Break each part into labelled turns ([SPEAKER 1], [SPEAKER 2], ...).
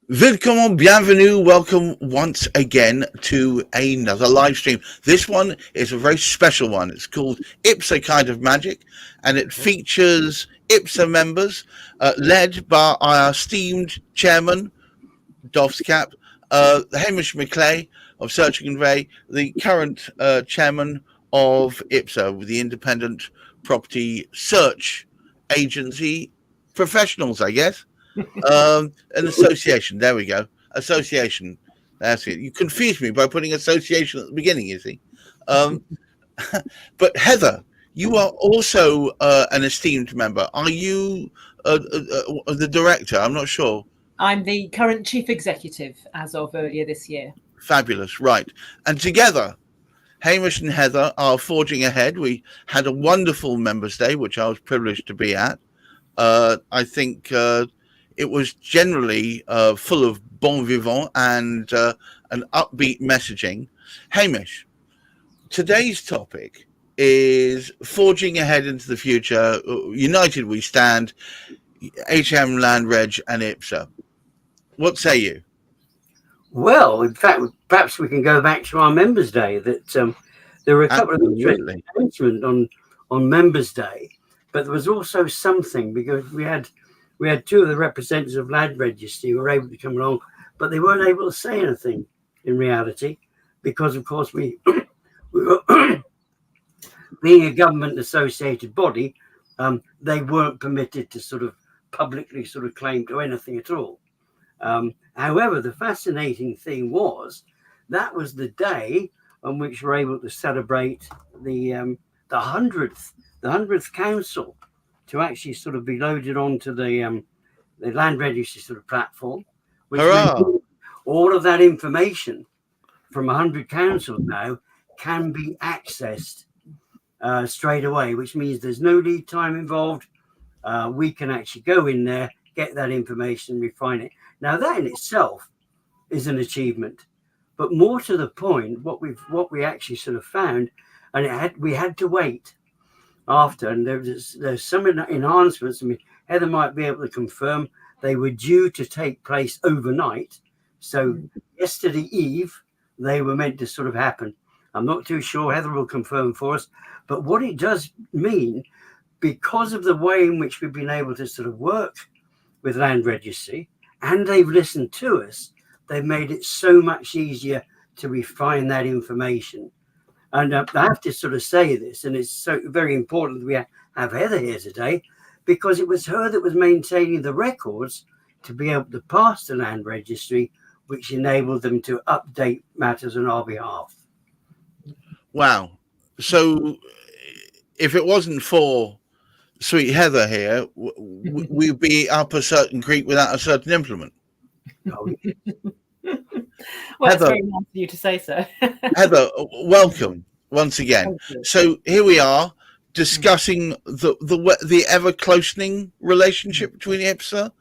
[SPEAKER 1] Willkommen, bienvenue, welcome once again to another live stream. This one is a very special one. It's called IPSA Kind of Magic, and it features IPSA members led by our esteemed chairman, Doff's Cap, Hamish McLay of Search and Convey, the current chairman of IPSA, the Independent Property Search Agency Professionals, I guess. An association. There we go. Association. That's it. You confused me by putting association at the beginning, you see. But Heather, you are also an esteemed member. Are you the director? I'm not sure.
[SPEAKER 2] I'm the current chief executive as of earlier this year.
[SPEAKER 1] Fabulous. Right. And together, Hamish and Heather are forging ahead. We had a wonderful Members' Day, which I was privileged to be at. I think it was generally full of bon vivant and an upbeat messaging. Hamish, today's topic is forging ahead into the future. United we stand, HM, Land Reg and IPSA. What say you?
[SPEAKER 3] Well, in fact, perhaps we can go back to our Members' Day. That there were a couple of interesting announcements on Members' Day, but there was also something because we had two of the representatives of Land Registry who were able to come along, but they weren't able to say anything in reality because, of course, we were being a government-associated body, they weren't permitted to sort of publicly sort of claim to anything at all. However, the fascinating thing was that was the day on which we're able to celebrate the 100th council to actually sort of be loaded onto the Land Registry sort of platform, which all of that information from 100 councils now can be accessed straight away, which means there's no lead time involved. We can actually go in there, get that information, refine it. Now that in itself is an achievement, but more to the point, what we actually sort of found, and we had to wait after, and there's some enhancements. I mean, Heather might be able to confirm they were due to take place overnight. So yesterday eve, they were meant to sort of happen. I'm not too sure. Heather will confirm for us. But what it does mean, because of the way in which we've been able to sort of work with Land Registry, and they've listened to us, they've made it so much easier to refine that information. And I have to sort of say this, and it's so very important that we have Heather here today, because it was her that was maintaining the records to be able to pass the Land Registry, which enabled them to update matters on our behalf.
[SPEAKER 1] Wow. So if it wasn't for sweet Heather here, we'd be up a certain creek without a certain implement.
[SPEAKER 2] Well, Heather, it's very nice of you to say so.
[SPEAKER 1] Heather, welcome once again. So here we are discussing the ever closening relationship between IPSA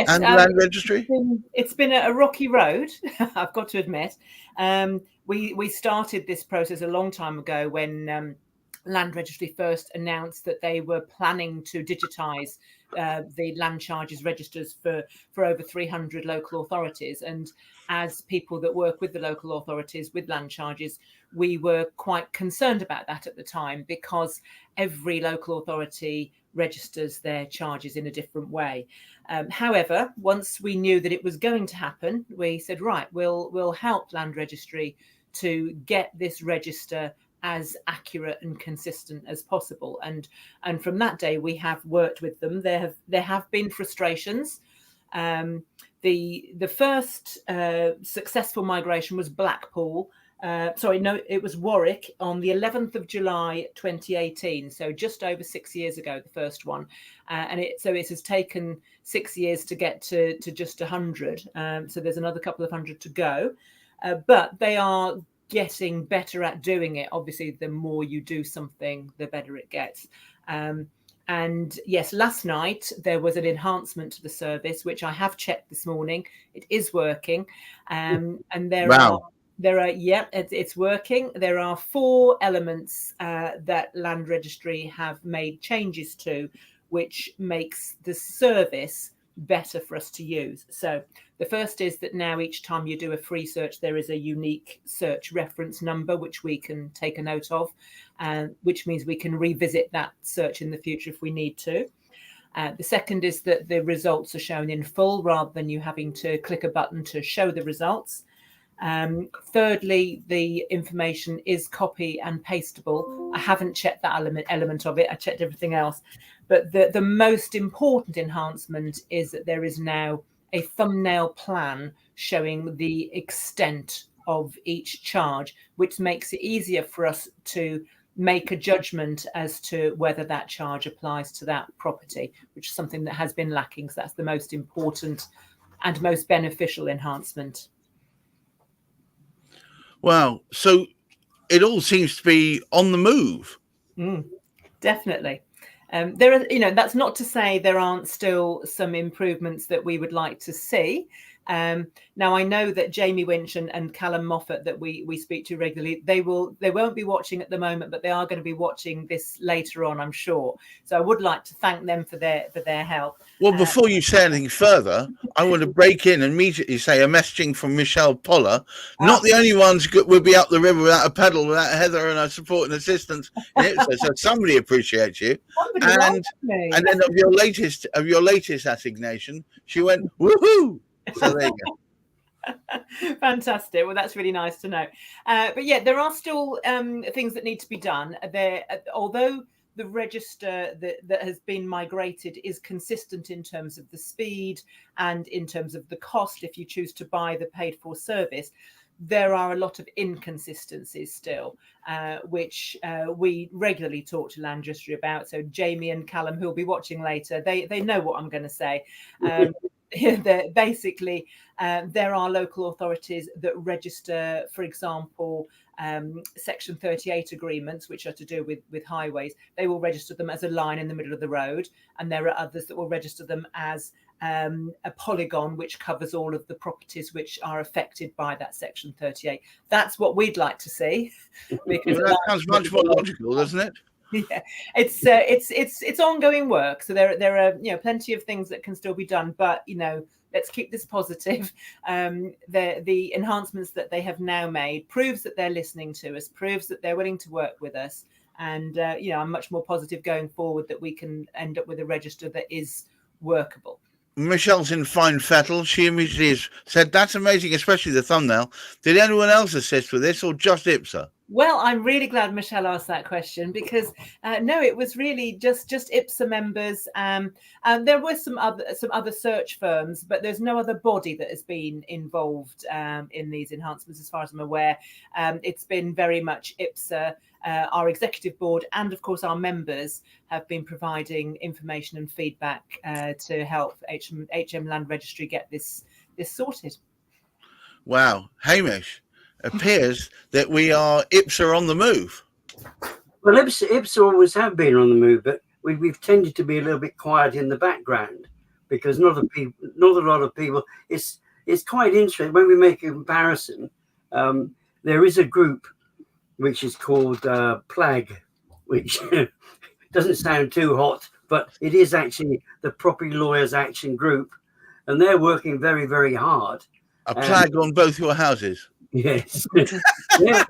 [SPEAKER 1] and Land Registry.
[SPEAKER 2] It's been a rocky road, I've got to admit. We started this process a long time ago when Land Registry first announced that they were planning to digitise the land charges registers for over 300 local authorities. And as people that work with the local authorities with land charges, we were quite concerned about that at the time because every local authority registers their charges in a different way. However, once we knew that it was going to happen, we said, right, we'll help Land Registry to get this register as accurate and consistent as possible. And from that day, we have worked with them. There have been frustrations. The first successful migration was Blackpool. It was Warwick on the 11th of July 2018. So just over 6 years ago, the first one. And it has taken 6 years to get to just 100. So there's another couple of hundred to go. But they are getting better at doing it. Obviously, the more you do something, the better it gets. And yes, last night there was an enhancement to the service, which I have checked this morning. It is working. And there are it's working. There are 4 elements that Land Registry have made changes to, which makes the service better for us to use. So the first is that now each time you do a free search, there is a unique search reference number, which we can take a note of, which means we can revisit that search in the future if we need to. The second is that the results are shown in full rather than you having to click a button to show the results. Thirdly, the information is copy and pastable. I haven't checked that element of it. I checked everything else. But the most important enhancement is that there is now a thumbnail plan showing the extent of each charge, which makes it easier for us to make a judgment as to whether that charge applies to that property, which is something that has been lacking. So that's the most important and most beneficial enhancement.
[SPEAKER 1] Wow. So it all seems to be on the move.
[SPEAKER 2] Definitely. There are, that's not to say there aren't still some improvements that we would like to see. Now, I know that Jamie Winch and Callum Moffat that we speak to regularly, they won't be watching at the moment, but they are going to be watching this later on, I'm sure. So I would like to thank them for their help.
[SPEAKER 1] Well, before you say anything further, I want to break in and immediately say a messaging from Michelle Poller. Not the only ones will be up the river without a paddle, without Heather and her support and assistance. So somebody appreciates you. And then of your latest assignation, she went woohoo. So there you go.
[SPEAKER 2] Fantastic. Well, that's really nice to know. But yeah, there are still things that need to be done. Although the register that has been migrated is consistent in terms of the speed and in terms of the cost if you choose to buy the paid for service, there are a lot of inconsistencies still, which we regularly talk to Land Registry about. So Jamie and Callum, who'll be watching later, they know what I'm going to say. Basically, there are local authorities that register, for example, Section 38 agreements, which are to do with highways. They will register them as a line in the middle of the road, and there are others that will register them as a polygon, which covers all of the properties which are affected by that Section 38. That's what we'd like to see. Because
[SPEAKER 1] that sounds much more logical, doesn't it?
[SPEAKER 2] Yeah, it's ongoing work. So there are plenty of things that can still be done, but let's keep this positive. The enhancements that they have now made proves that they're listening to us, proves that they're willing to work with us, and I'm much more positive going forward that we can end up with a register that is workable.
[SPEAKER 1] Michelle's in fine fettle. She immediately said, "That's amazing, especially the thumbnail." Did anyone else assist with this, or just IPSA?
[SPEAKER 2] Well, I'm really glad Michelle asked that question because no, it was really just IPSA members. And there were some other search firms, but there's no other body that has been involved in these enhancements, as far as I'm aware. It's been very much IPSA. Our executive board and, of course, our members have been providing information and feedback to help HM Land Registry get this sorted.
[SPEAKER 1] Wow, Hamish. Appears that we are IPSA on the move.
[SPEAKER 3] Well, IPSA always have been on the move, but we've tended to be a little bit quiet in the background because not a lot of people. It's quite interesting when we make a comparison. There is a group which is called PLAG, which doesn't sound too hot, but it is actually the Property Lawyers Action Group, and they're working very, very hard.
[SPEAKER 1] A PLAG on both your houses.
[SPEAKER 3] Yes. Yeah.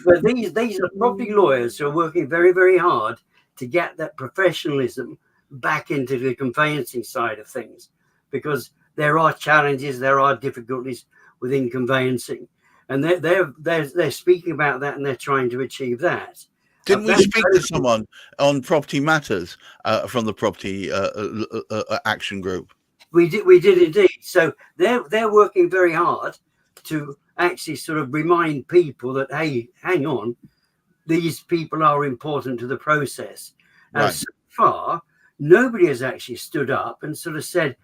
[SPEAKER 3] But these are property lawyers who are working very, very hard to get that professionalism back into the conveyancing side of things, because there are challenges, there are difficulties within conveyancing, and they're speaking about that, and they're trying to achieve that.
[SPEAKER 1] Didn't we speak to someone on Property Matters from the Property Action Group?
[SPEAKER 3] We did indeed. So they're working very hard to actually sort of remind people that, hey, hang on, these people are important to the process. And right. So far, nobody has actually stood up and sort of said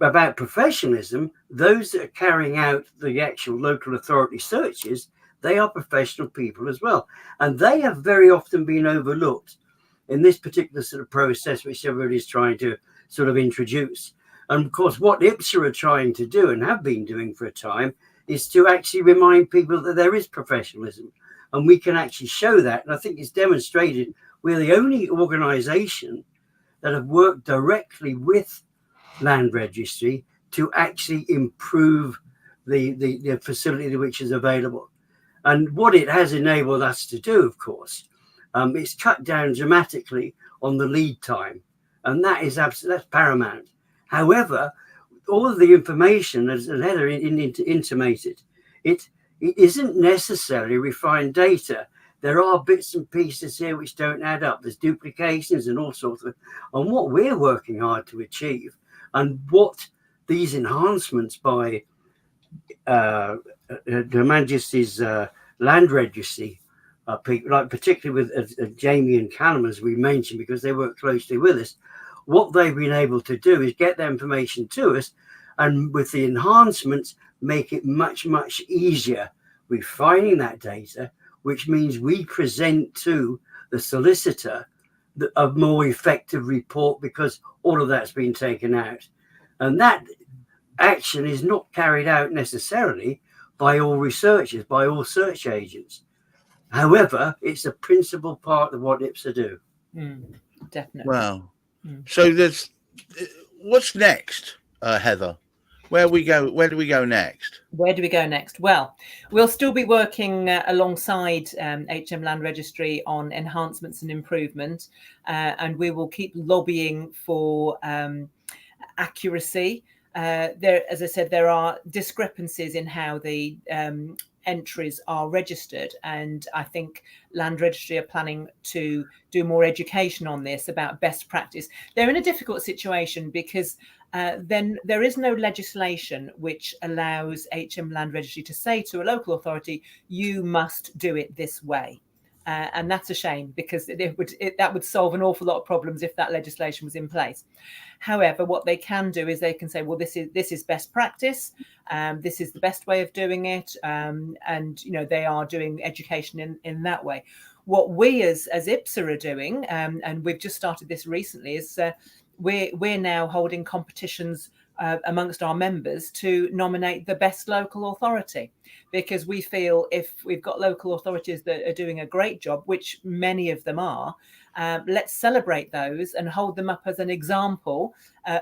[SPEAKER 3] about professionalism. Those that are carrying out the actual local authority searches, they are professional people as well. And they have very often been overlooked in this particular sort of process, which everybody's trying to sort of introduce. And of course, what IPSA are trying to do and have been doing for a time is to actually remind people that there is professionalism, and we can actually show that. And I think it's demonstrated we're the only organisation that have worked directly with Land Registry to actually improve the facility which is available. And what it has enabled us to do, of course, it's cut down dramatically on the lead time. And that is that's paramount. However, all of the information, as Heather intimated, it isn't necessarily refined data. There are bits and pieces here which don't add up. There's duplications and all sorts of. And what we're working hard to achieve, and what these enhancements by Her Majesty's Land Registry, like particularly with Jamie and Callum, as we mentioned, because they work closely with us, what they've been able to do is get the information to us, and with the enhancements, make it much, much easier refining that data, which means we present to the solicitor a more effective report because all of that's been taken out. And that action is not carried out necessarily by all researchers, by all search agents. However, it's a principal part of what IPSA do.
[SPEAKER 2] Definitely.
[SPEAKER 1] Wow. So what's next, Heather? Where do we go next?
[SPEAKER 2] Where do we go next? Well, we'll still be working alongside HM Land Registry on enhancements and improvement, and we will keep lobbying for accuracy. As I said, there are discrepancies in how the entries are registered, and I think Land Registry are planning to do more education on this about best practice. They're in a difficult situation because then there is no legislation which allows HM Land Registry to say to a local authority, you must do it this way. And that's a shame, because that would solve an awful lot of problems if that legislation was in place. However, what they can do is they can say, well, this is best practice. This is the best way of doing it. And, they are doing education in that way. What we as IPSA are doing, and we've just started this recently, is we're now holding competitions amongst our members to nominate the best local authority, because we feel if we've got local authorities that are doing a great job, which many of them are, let's celebrate those and hold them up as an example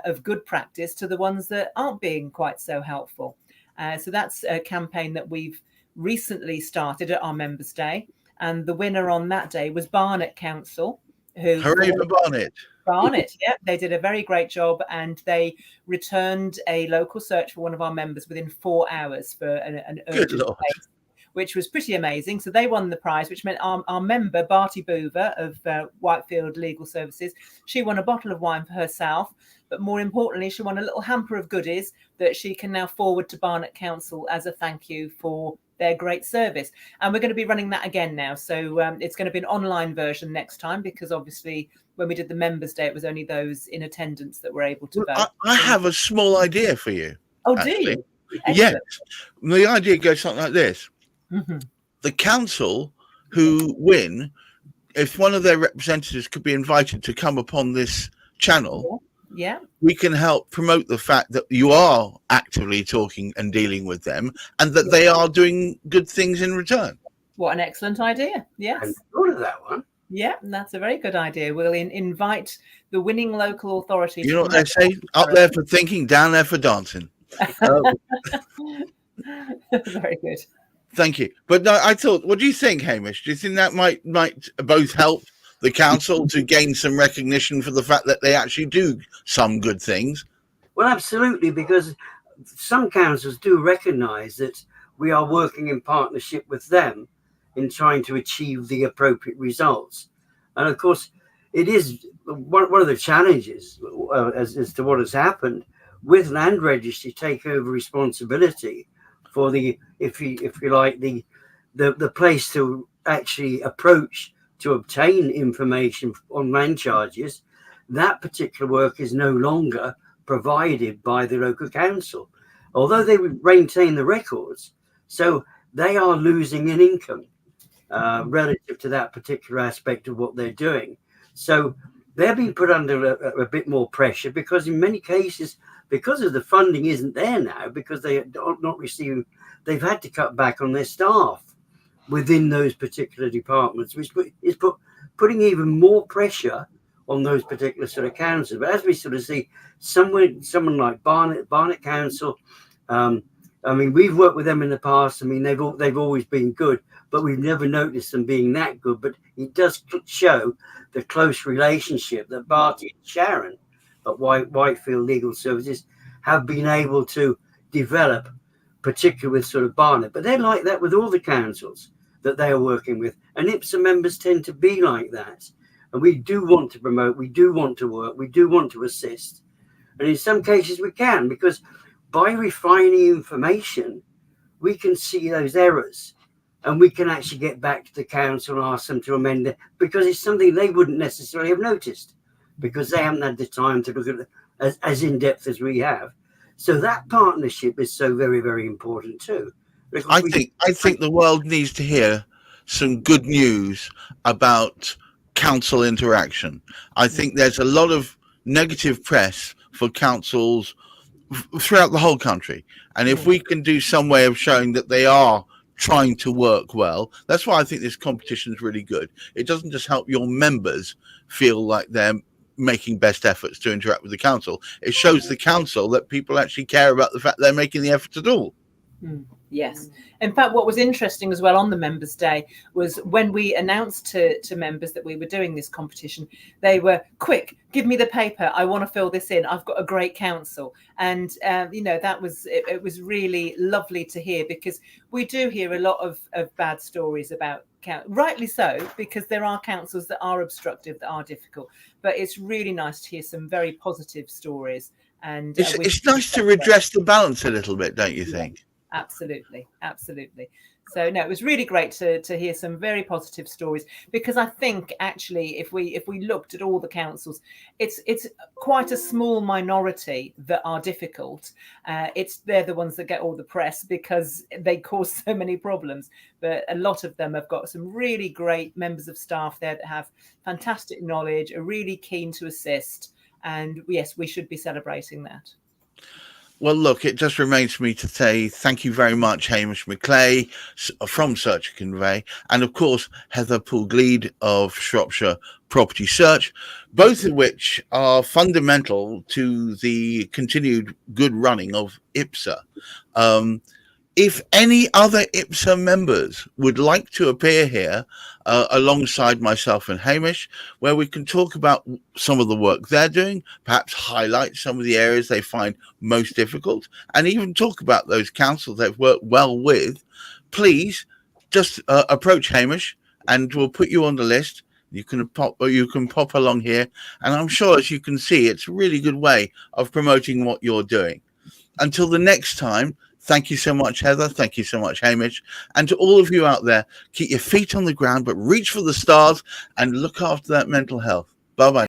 [SPEAKER 2] of good practice to the ones that aren't being quite so helpful. So that's a campaign that we've recently started at our Members' Day, and the winner on that day was Barnet Council.
[SPEAKER 1] Hooray for Barnet!
[SPEAKER 2] Barnet, yeah, they did a very great job, and they returned a local search for one of our members within 4 hours for an urgent case, which was pretty amazing. So they won the prize, which meant our member, Barty Boover of Whitefield Legal Services, she won a bottle of wine for herself, but more importantly, she won a little hamper of goodies that she can now forward to Barnet Council as a thank you for their great service. And we're going to be running that again now. So it's going to be an online version next time, because obviously when we did the Members' Day, it was only those in attendance that were able to vote.
[SPEAKER 1] I have a small idea for you.
[SPEAKER 2] Oh, actually. Do you?
[SPEAKER 1] Yes. The idea goes something like this.
[SPEAKER 2] Mm-hmm.
[SPEAKER 1] The council who win, if one of their representatives could be invited to come upon this channel,
[SPEAKER 2] yeah, we
[SPEAKER 1] can help promote the fact that you are actively talking and dealing with them, and that they are doing good things in return.
[SPEAKER 2] What an excellent idea. Yes.
[SPEAKER 3] I thought of that one.
[SPEAKER 2] Yeah, that's a very good idea. We'll invite the winning local authority.
[SPEAKER 1] You know what they say? Up there for thinking, down there for dancing.
[SPEAKER 2] Very good.
[SPEAKER 1] Thank you. But no, I thought, what do you think, Hamish? Do you think that might both help the council to gain some recognition for the fact that they actually do some good things?
[SPEAKER 3] Well, absolutely, because some councils do recognise that we are working in partnership with them in trying to achieve the appropriate results. And of course, it is one of the challenges as to what has happened with Land Registry take over responsibility for the, if you like, the place to actually approach to obtain information on land charges. That particular work is no longer provided by the local council, although they would maintain the records. So they are losing in income relative to that particular aspect of what they're doing. So they're being put under a bit more pressure, because in many cases, because of the funding isn't there now, because they are not receiving, they've had to cut back on their staff within those particular departments, which is putting even more pressure on those particular sort of councils. But as we sort of see, someone like Barnet Council, I mean, we've worked with them in the past. I mean, they've always been good, but we've never noticed them being that good. But it does show the close relationship that Barty and Sharon at Whitefield Legal Services have been able to develop, particularly with sort of Barnet. But they're like that with all the councils that they are working with. And IPSA members tend to be like that. And we do want to promote, we do want to work, we do want to assist. And in some cases we can, because by refining information, we can see those errors and we can actually get back to the council and ask them to amend it, because it's something they wouldn't necessarily have noticed because they haven't had the time to look at it as in depth as we have. So that partnership is so very, very important too.
[SPEAKER 1] I think the world needs to hear some good news about council interaction. I think there's a lot of negative press for councils throughout the whole country, and if we can do some way of showing that they are trying to work well, that's why I think this competition is really good. It doesn't just help your members feel like they're making best efforts to interact with the council. It shows the council that people actually care about the fact they're making the effort at all.
[SPEAKER 2] Yes. In fact, what was interesting as well on the Members' Day was when we announced to members that we were doing this competition, they were, quick, give me the paper. I want to fill this in. I've got a great council. And, that was, it was really lovely to hear, because we do hear a lot of bad stories about rightly so, because there are councils that are obstructive, that are difficult. But it's really nice to hear some very positive stories. And
[SPEAKER 1] it's nice to redress the balance a little bit, don't you think?
[SPEAKER 2] Absolutely. So no, it was really great to hear some very positive stories, because I think actually if we looked at all the councils, it's quite a small minority that are difficult. They're the ones that get all the press because they cause so many problems, but a lot of them have got some really great members of staff there that have fantastic knowledge, are really keen to assist, and yes, we should be celebrating that.
[SPEAKER 1] Well, look, it just remains for me to say thank you very much, Hamish McLay from Search and Convey, and of course, Heather Poole-Gleede of Shropshire Property Search, both of which are fundamental to the continued good running of IPSA. If any other IPSA members would like to appear here alongside myself and Hamish, where we can talk about some of the work they're doing, perhaps highlight some of the areas they find most difficult, and even talk about those councils they've worked well with, please just approach Hamish and we'll put you on the list. You can pop along here, and I'm sure, as you can see, it's a really good way of promoting what you're doing. Until the next time, thank you so much, Heather. Thank you so much, Hamish. And to all of you out there, keep your feet on the ground, but reach for the stars and look after that mental health. Bye-bye.